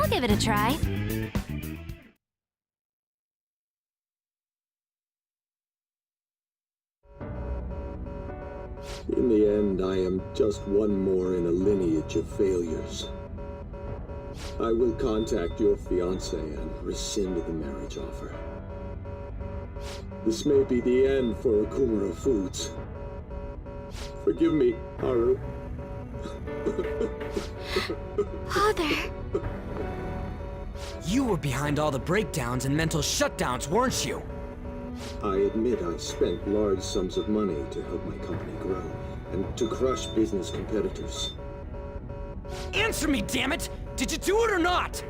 I'll give it a try. In the end, I am just one more in a lineage of failures. I will contact your fiancé and rescind the marriage offer. This may be the end for Okumura Foods. Forgive me, Haru. Father! You were behind all the breakdowns and mental shutdowns, weren't you? I admit I spent large sums of money to help my company grow, and to crush business competitors. Answer me, damn it! Did you do it or not?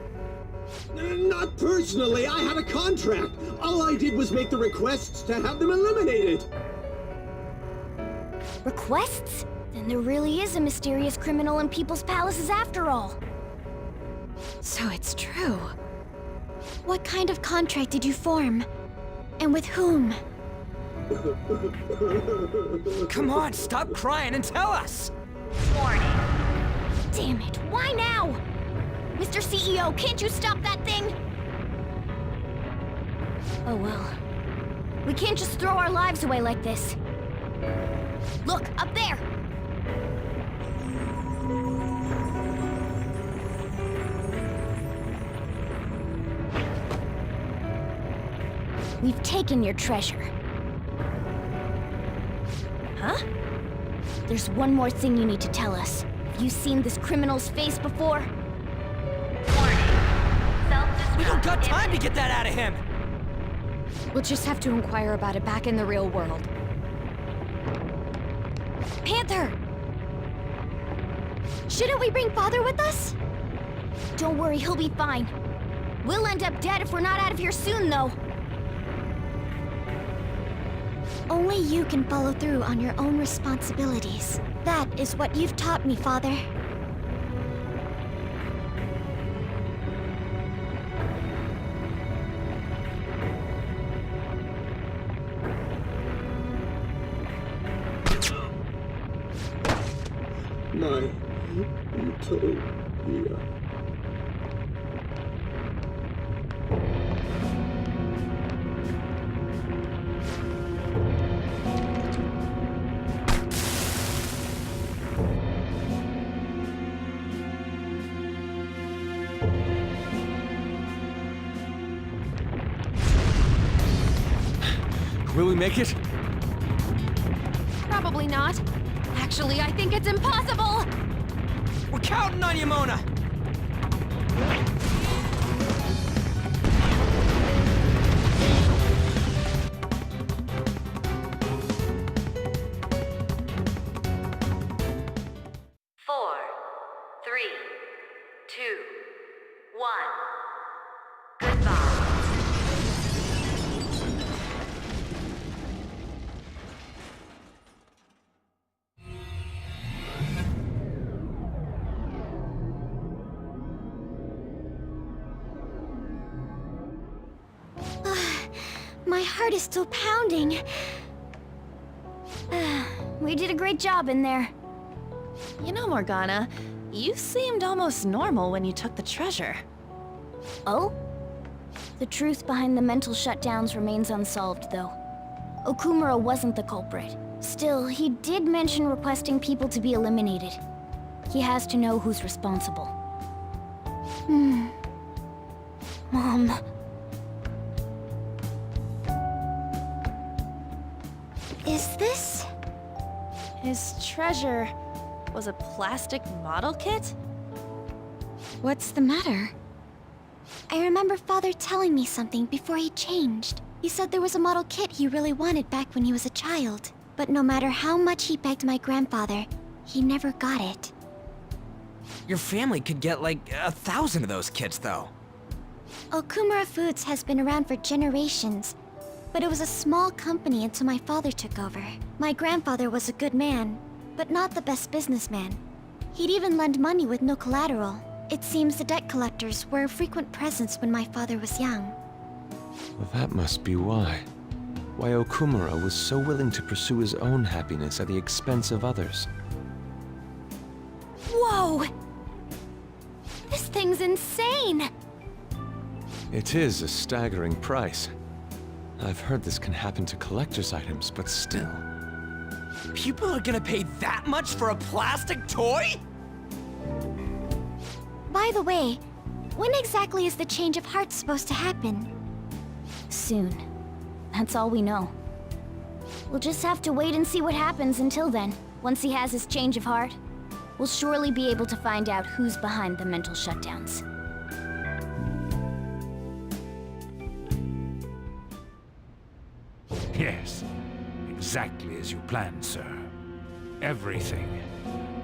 Not personally, I had a contract! All I did was make the requests to have them eliminated! Requests? Then there really is a mysterious criminal in people's palaces after all. So it's true. What kind of contract did you form? And with whom? Come on, stop crying and tell us! Warning. Damn it, why now? Mr. CEO, can't you stop that thing? Oh well. We can't just throw our lives away like this. Look, up there! We've taken your treasure. Huh? There's one more thing you need to tell us. Have you seen this criminal's face before? We don't got time to get that out of him! We'll just have to inquire about it back in the real world. Panther! Shouldn't we bring Father with us? Don't worry, he'll be fine. We'll end up dead if we're not out of here soon, though. Only you can follow through on your own responsibilities. That is what you've taught me, Father. My utopia. Will we make it? Probably not. Actually, I think it's impossible! We're counting on you, Mona! Four, three, two, one. Goodbye. My heart is still pounding. We did a great job in there. You know, Morgana, you seemed almost normal when you took the treasure. Oh? The truth behind the mental shutdowns remains unsolved, though. Okumura wasn't the culprit. Still, he did mention requesting people to be eliminated. He has to know who's responsible. Mom. Is this? His treasure was a plastic model kit? What's the matter? I remember Father telling me something before he changed. He said there was a model kit he really wanted back when he was a child. But no matter how much he begged my grandfather, he never got it. Your family could get like 1,000 of those kits, though. Okumura Foods has been around for generations, but it was a small company until my father took over. My grandfather was a good man, but not the best businessman. He'd even lend money with no collateral. It seems the debt collectors were a frequent presence when my father was young. Well, that must be why. Why Okumura was so willing to pursue his own happiness at the expense of others. Whoa! This thing's insane! It is a staggering price. I've heard this can happen to collector's items, but still. People are gonna pay that much for a plastic toy? By the way, when exactly is the change of heart supposed to happen? Soon. That's all we know. We'll just have to wait and see what happens until then. Once he has his change of heart, we'll surely be able to find out who's behind the mental shutdowns. Yes, exactly as you planned, sir. Everything.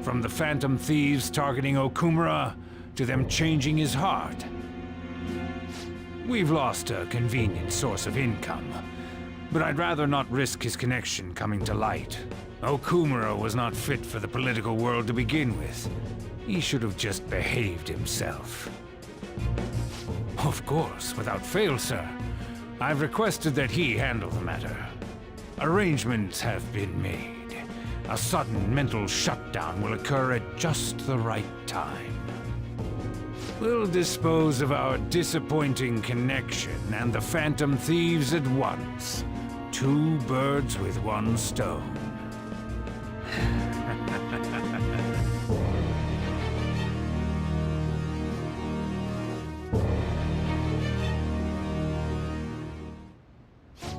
From the Phantom Thieves targeting Okumura, to them changing his heart. We've lost a convenient source of income, but I'd rather not risk his connection coming to light. Okumura was not fit for the political world to begin with. He should have just behaved himself. Of course, without fail, sir. I've requested that he handle the matter. Arrangements have been made. A sudden mental shutdown will occur at just the right time. We'll dispose of our disappointing connection and the Phantom Thieves at once. 2 birds with 1 stone.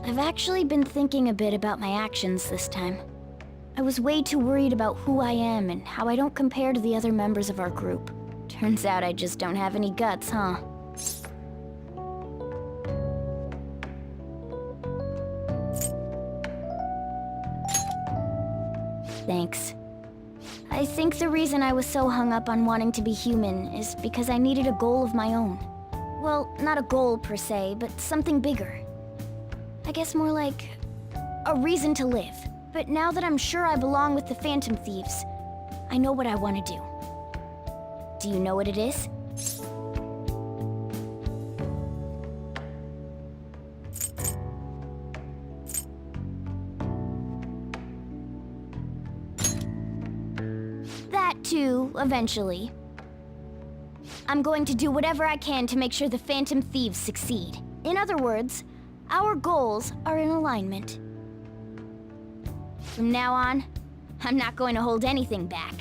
I've actually been thinking a bit about my actions this time. I was way too worried about who I am and how I don't compare to the other members of our group. Turns out I just don't have any guts, huh? Thanks. I think the reason I was so hung up on wanting to be human is because I needed a goal of my own. Well, not a goal per se, but something bigger. I guess more like a reason to live. But now that I'm sure I belong with the Phantom Thieves, I know what I want to do. Do you know what it is? That too, eventually. I'm going to do whatever I can to make sure the Phantom Thieves succeed. In other words, our goals are in alignment. From now on, I'm not going to hold anything back.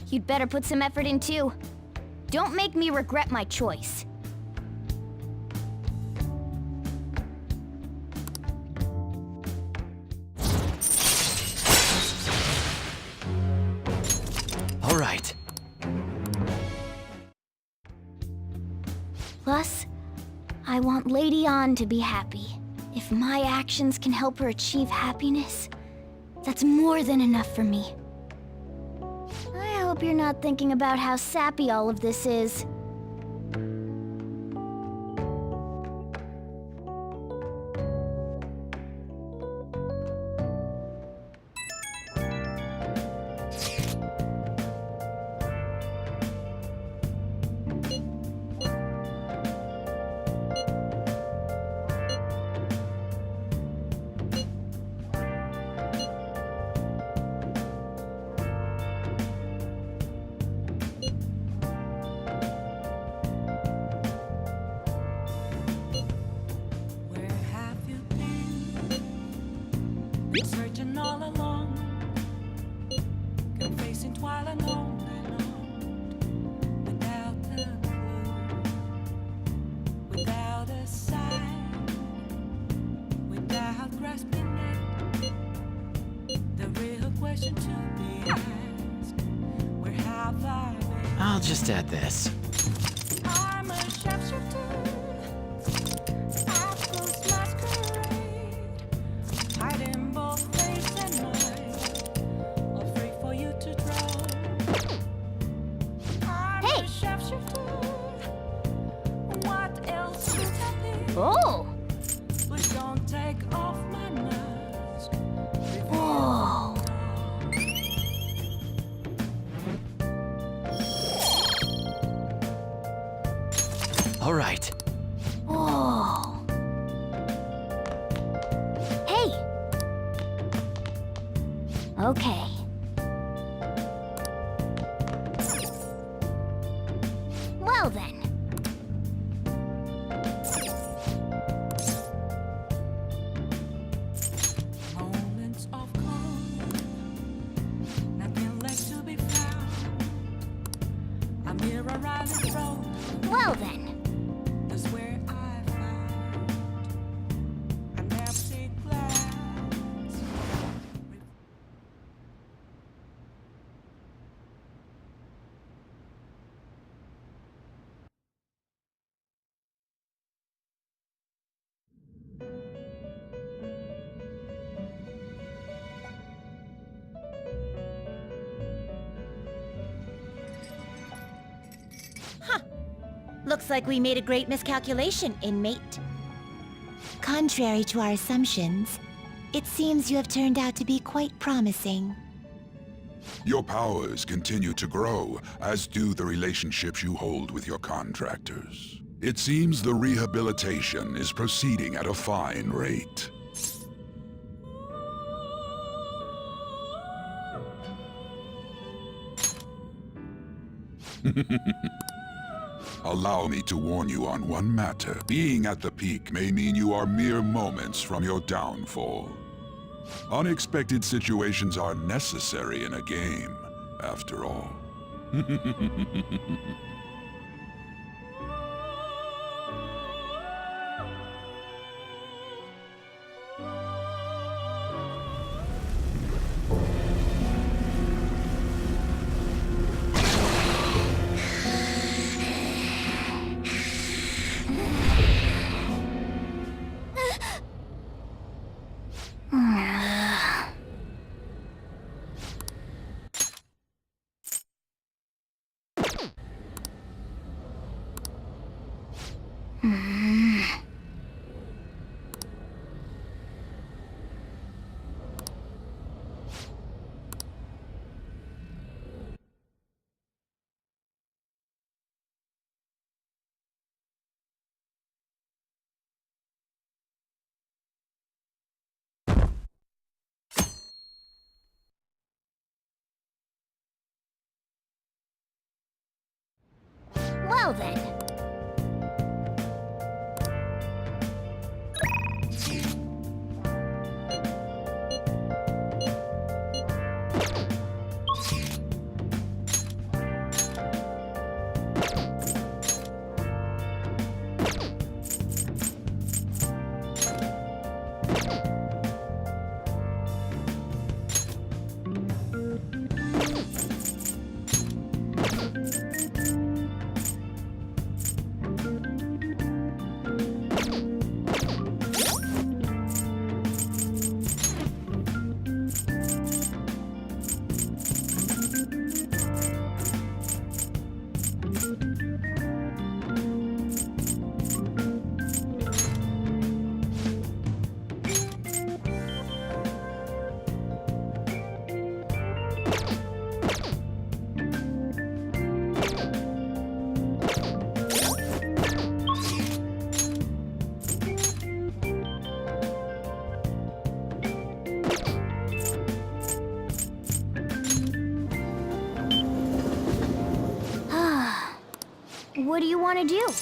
You'd better put some effort in too. Don't make me regret my choice. All right. Plus, I want Lady An to be happy. If my actions can help her achieve happiness, that's more than enough for me. I hope you're not thinking about how sappy all of this is. Searching all along, kept facing twilight long and on, without a clue, without a sign, without grasping it. The real question to be asked: where have I been? I'll just add this. I'm a sharpshooter. I've closed masquerade, hiding both face and mind, all free for you to draw. I'm Hey! a sharpshooter. What else could I be? Oh! Please don't take off my mask. Whoa! All right. Whoa! Hey! Okay. Well, Well then. Moments of calm, nothing left to be found. A mirror right in front, Well then. that's where I found an empty glass. Looks like we made a great miscalculation, inmate. Contrary to our assumptions, it seems you have turned out to be quite promising. Your powers continue to grow, as do the relationships you hold with your contractors. It seems the rehabilitation is proceeding at a fine rate. Allow me to warn you on one matter. Being at the peak may mean you are mere moments from your downfall. Unexpected situations are necessary in a game, after all. Well then. What do you want to do?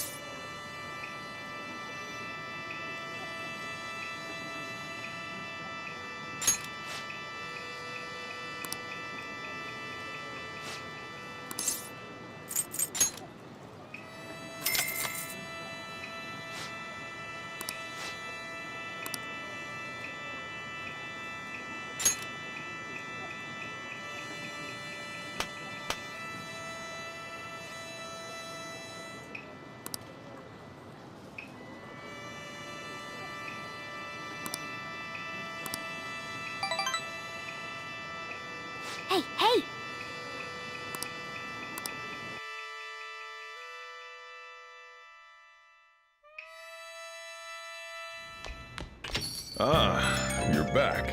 Hey, hey! Ah, you're back.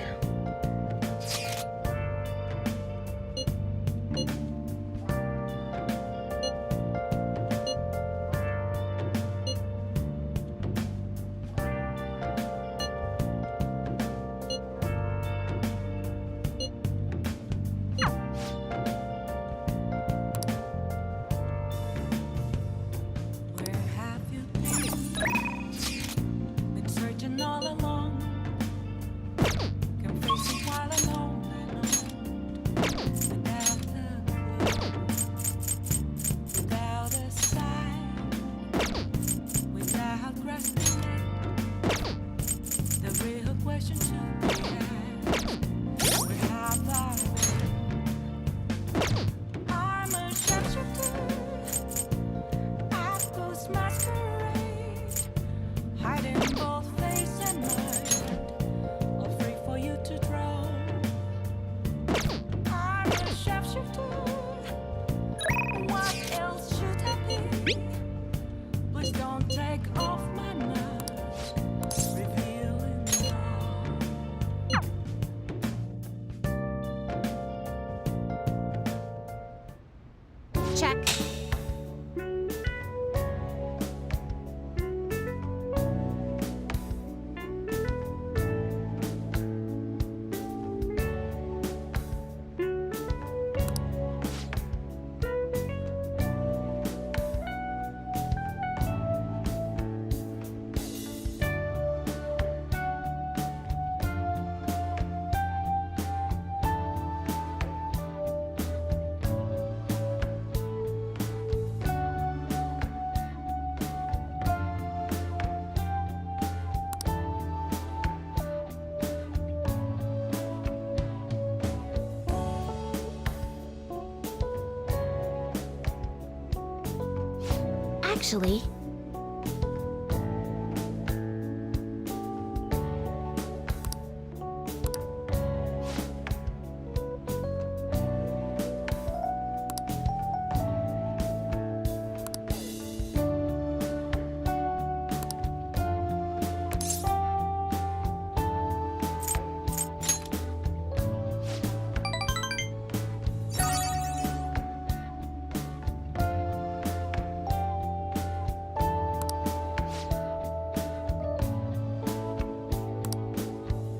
Actually,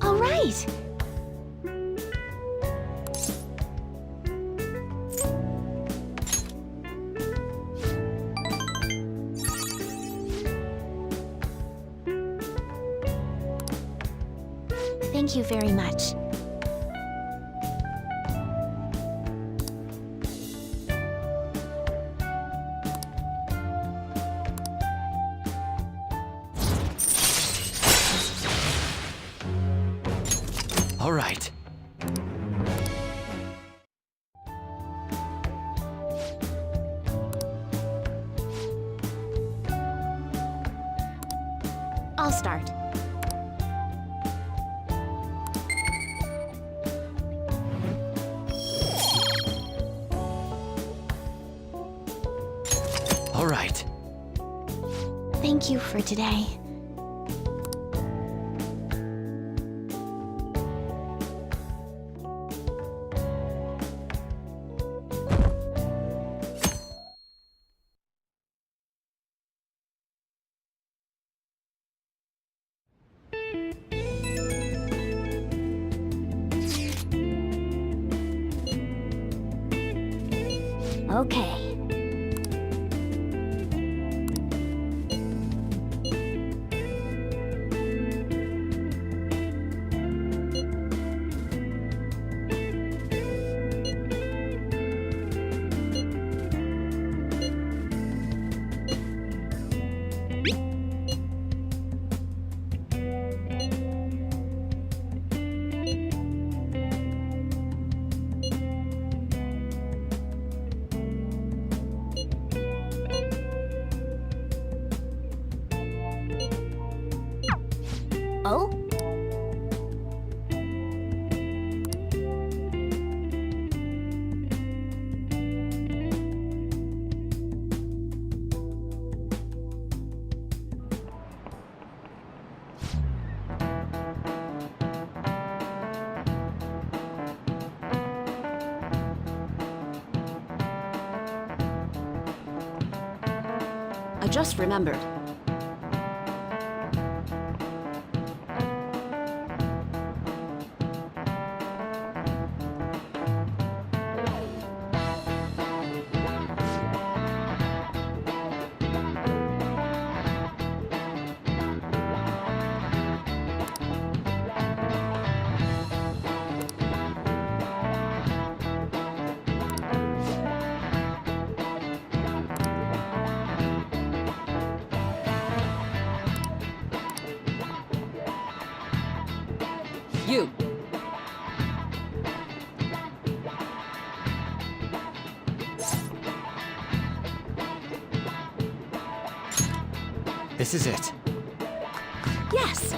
all right. Thank you very much. All right. I'll start. All right. Thank you for today. Okay. Oh? I just remembered. You. This is it. Yes!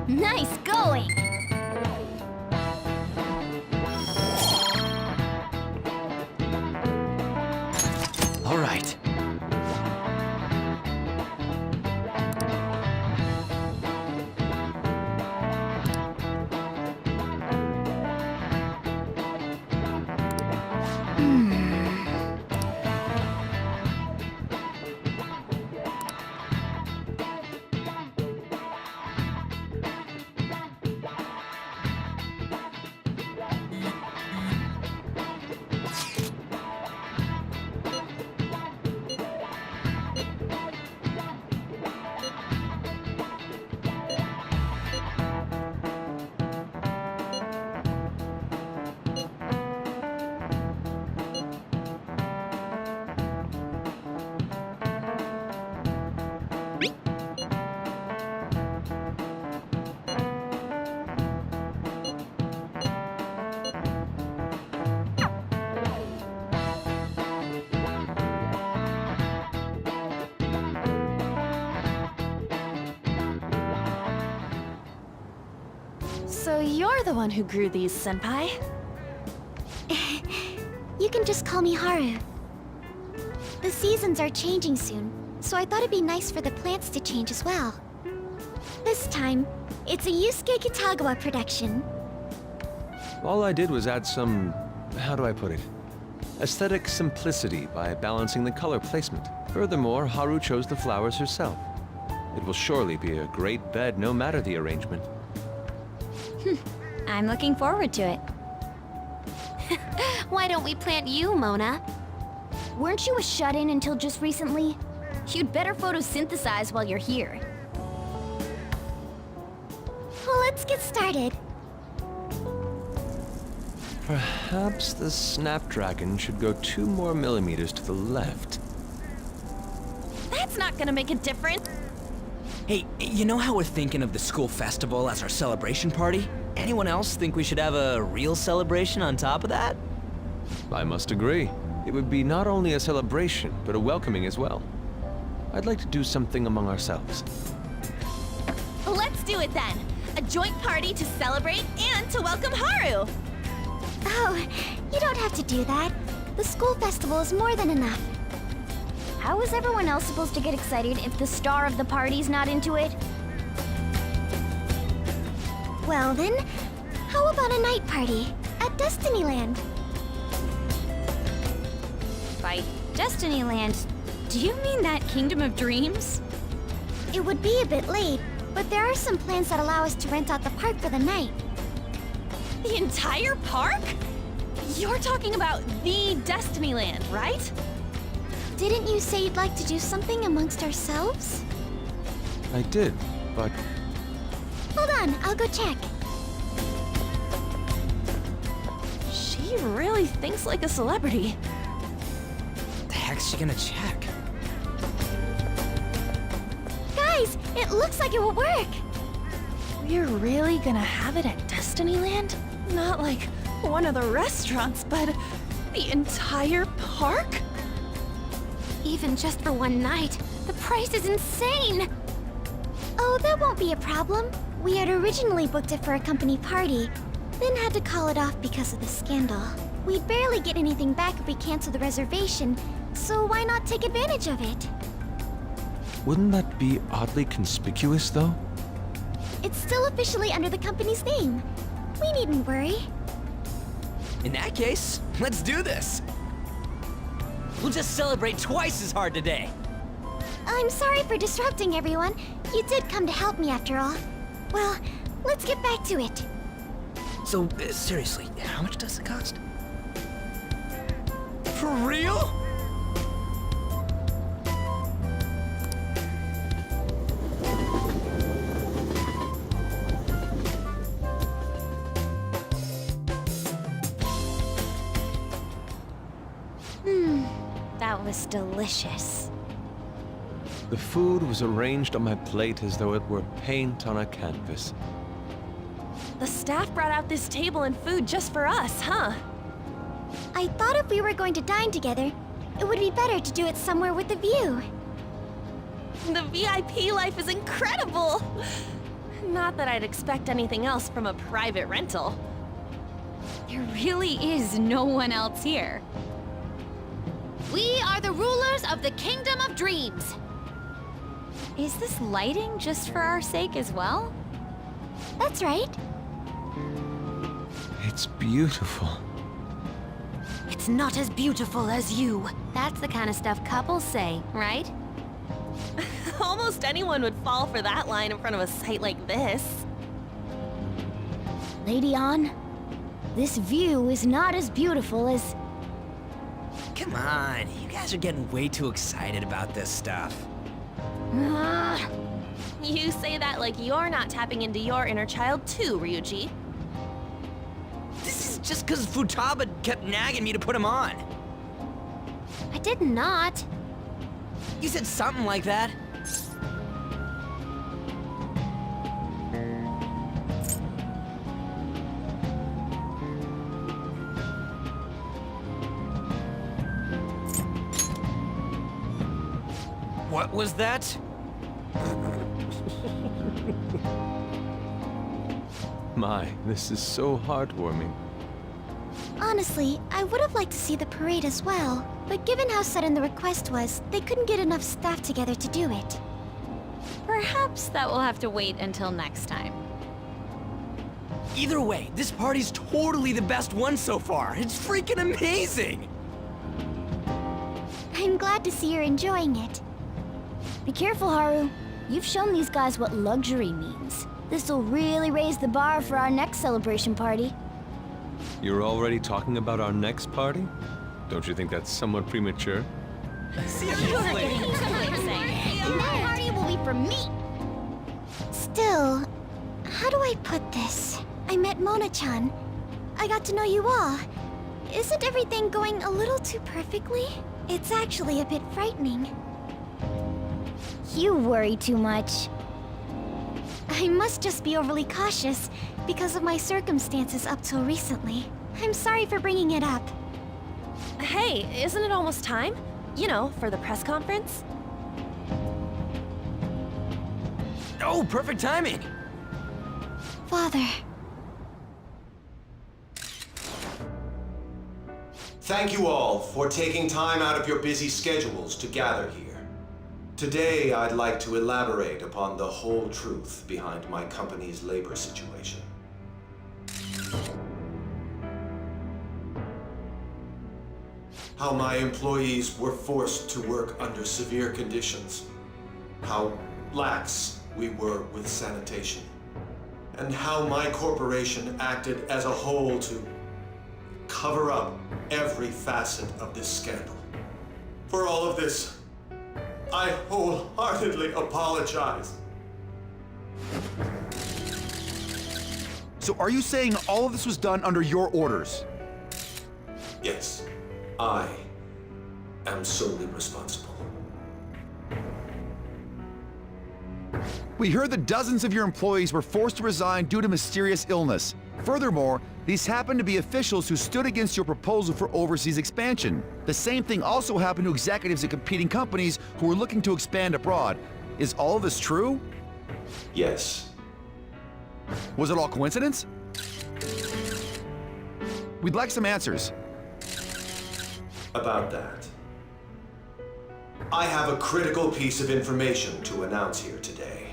Nice going! All right. So you're the one who grew these, Senpai? You can just call me Haru. The seasons are changing soon, so I thought it'd be nice for the plants to change as well. This time, it's a Yusuke Kitagawa production. All I did was add some, how do I put it? Aesthetic simplicity by balancing the color placement. Furthermore, Haru chose the flowers herself. It will surely be a great bed no matter the arrangement. I'm looking forward to it. Why don't we plant you, Mona? Weren't you a shut-in until just recently? You'd better photosynthesize while you're here. Well, let's get started. Perhaps the Snapdragon should go 2 more millimeters to the left. That's not gonna make a difference. Hey, you know how we're thinking of the school festival as our celebration party? Anyone else think we should have a real celebration on top of that? I must agree. It would be not only a celebration, but a welcoming as well. I'd like to do something among ourselves. Let's do it then. A joint party to celebrate and to welcome Haru. Oh, you don't have to do that. The school festival is more than enough. How is everyone else supposed to get excited if the star of the party's not into it? Well then, how about a night party at Destinyland? By Destinyland, do you mean that Kingdom of Dreams? It would be a bit late, but there are some plans that allow us to rent out the park for the night. The entire park? You're talking about the Destinyland, right? Didn't you say you'd like to do something amongst ourselves? I did, but Hold on, I'll go check. She really thinks like a celebrity. The heck's she gonna check? Guys, it looks like it will work. We're really gonna have it at Destinyland? Not like one of the restaurants, but the entire park? Even just for one night, the price is insane. Oh, that won't be a problem. We had originally booked it for a company party, then had to call it off because of the scandal. We'd barely get anything back if we canceled the reservation, so why not take advantage of it? wouldn't that be oddly conspicuous, though? It's still officially under the company's name. We needn't worry. In that case, let's do this. We'll just celebrate twice as hard today. I'm sorry for disrupting everyone. You did come to help me after all. Well, let's get back to it. So, seriously, how much does it cost? For real? That was delicious. The food was arranged on my plate as though it were paint on a canvas. The staff brought out this table and food just for us, huh? I thought if we were going to dine together, it would be better to do it somewhere with a view. The VIP life is incredible! Not that I'd expect anything else from a private rental. There really is no one else here. We are the rulers of the Kingdom of Dreams. Is this lighting just for our sake as well? That's right. It's beautiful. It's not as beautiful as you. That's the kind of stuff couples say, right? Almost anyone would fall for that line in front of a site like this. Lady An, this view is not as beautiful as... Come on, you guys are getting way too excited about this stuff. You say that like you're not tapping into your inner child too, Ryuji. This is just because Futaba kept nagging me to put him on. I did not. You said something like that. What was that? My, this is so heartwarming. Honestly, I would have liked to see the parade as well, but given how sudden the request was, they couldn't get enough staff together to do it. Perhaps that will have to wait until next time. Either way, this party's totally the best one so far. It's freaking amazing! I'm glad to see you're enjoying it. Be careful, Haru. You've shown these guys what luxury means. This'll really raise the bar for our next celebration party. You're already talking about our next party? Don't you think that's somewhat premature? Seriously! And that party will be for me! Still, how do I put this? I met Mona-chan. I got to know you all. Isn't everything going a little too perfectly? It's actually a bit frightening. You worry too much. I must just be overly cautious because of my circumstances up till recently. I'm sorry for bringing it up. Hey, isn't it almost time? You know, for the press conference? Oh, perfect timing! Father. Thank you all for taking time out of your busy schedules to gather here. Today, I'd like to elaborate upon the whole truth behind my company's labor situation. How my employees were forced to work under severe conditions. How lax we were with sanitation. And how my corporation acted as a whole to cover up every facet of this scandal. For all of this, I wholeheartedly apologize. So are you saying all of this was done under your orders? Yes, I am solely responsible. We heard that dozens of your employees were forced to resign due to mysterious illness. Furthermore, these happened to be officials who stood against your proposal for overseas expansion. The same thing also happened to executives at competing companies who were looking to expand abroad. Is all of this true? Yes. Was it all coincidence? We'd like some answers. About that, I have a critical piece of information to announce here today.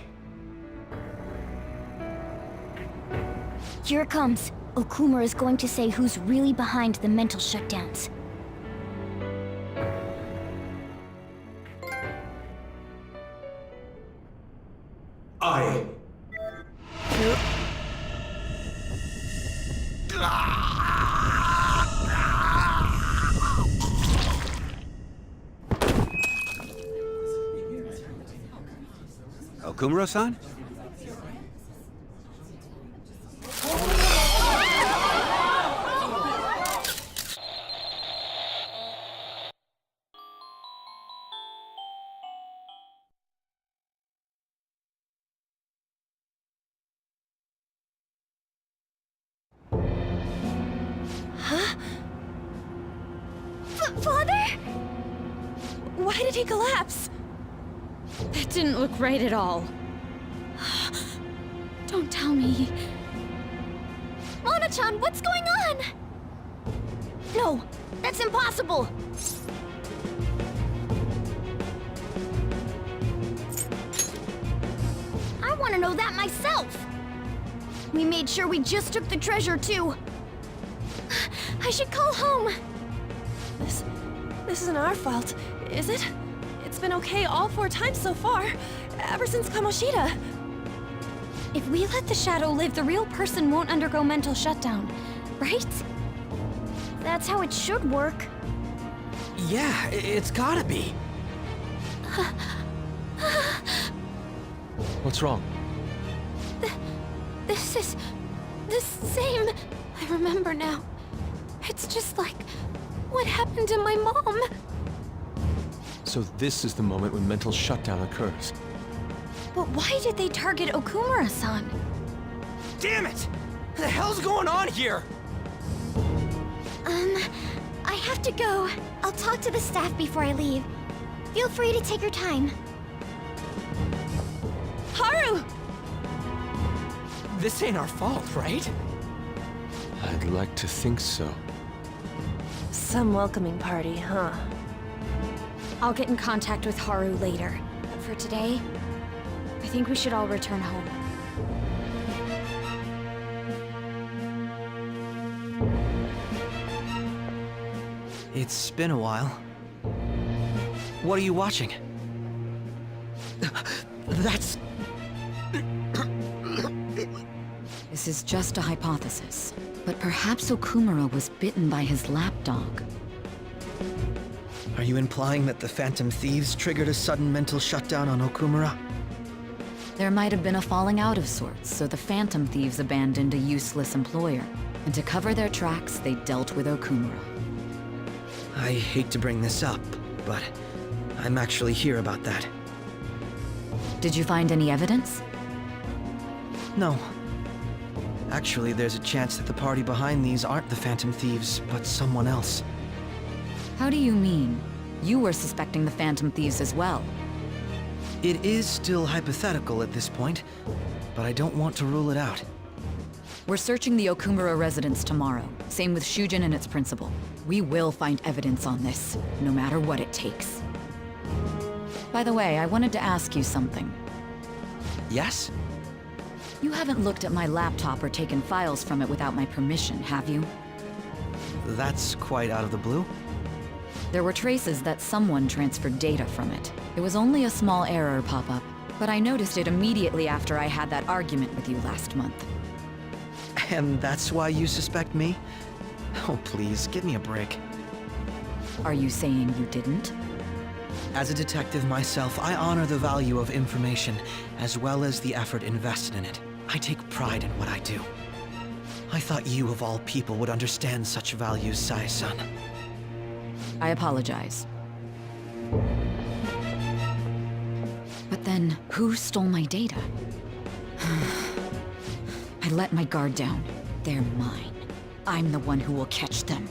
Here it comes. Okumura is going to say who's really behind the mental shutdowns. I... Okumura-san? Father? Why did he collapse? That didn't look right at all. Don't tell me. Mona-chan, what's going on? No, that's impossible! I want to know that myself! We made sure we just took the treasure, too. I should call home. This isn't our fault, is it? It's been okay all 4 times so far, ever since Kamoshida. If we let the shadow live, the real person won't undergo mental shutdown, right? That's how it should work. Yeah, it's gotta be. What's wrong? This is the same. I remember now. It's just like what happened to my mom. So this is the moment when mental shutdown occurs. But why did they target Okumura-san? Damn it! What the hell's going on here? I have to go. I'll talk to the staff before I leave. Feel free to take your time. Haru! This ain't our fault, right? I'd like to think so. Some welcoming party, huh? I'll get in contact with Haru later. But for today, I think we should all return home. It's been a while. What are you watching? That's... This is just a hypothesis, but perhaps Okumura was bitten by his lapdog. Are you implying that the Phantom Thieves triggered a sudden mental shutdown on Okumura? There might have been a falling out of sorts, so the Phantom Thieves abandoned a useless employer. And to cover their tracks, they dealt with Okumura. I hate to bring this up, but I'm actually here about that. Did you find any evidence? No. Actually, there's a chance that the party behind these aren't the Phantom Thieves, but someone else. How do you mean? You were suspecting the Phantom Thieves as well. It is still hypothetical at this point, but I don't want to rule it out. We're searching the Okumura residence tomorrow. Same with Shujin and its principal. We will find evidence on this, no matter what it takes. By the way, I wanted to ask you something. Yes? You haven't looked at my laptop or taken files from it without my permission, have you? That's quite out of the blue. There were traces that someone transferred data from it. It was only a small error pop-up, but I noticed it immediately after I had that argument with you last month. And that's why you suspect me? Oh, please, give me a break. Are you saying you didn't? As a detective myself, I honor the value of information, as well as the effort invested in it. I take pride in what I do. I thought you, of all people, would understand such values, Sai-san. I apologize. But then, who stole my data? I let my guard down. They're mine. I'm the one who will catch them.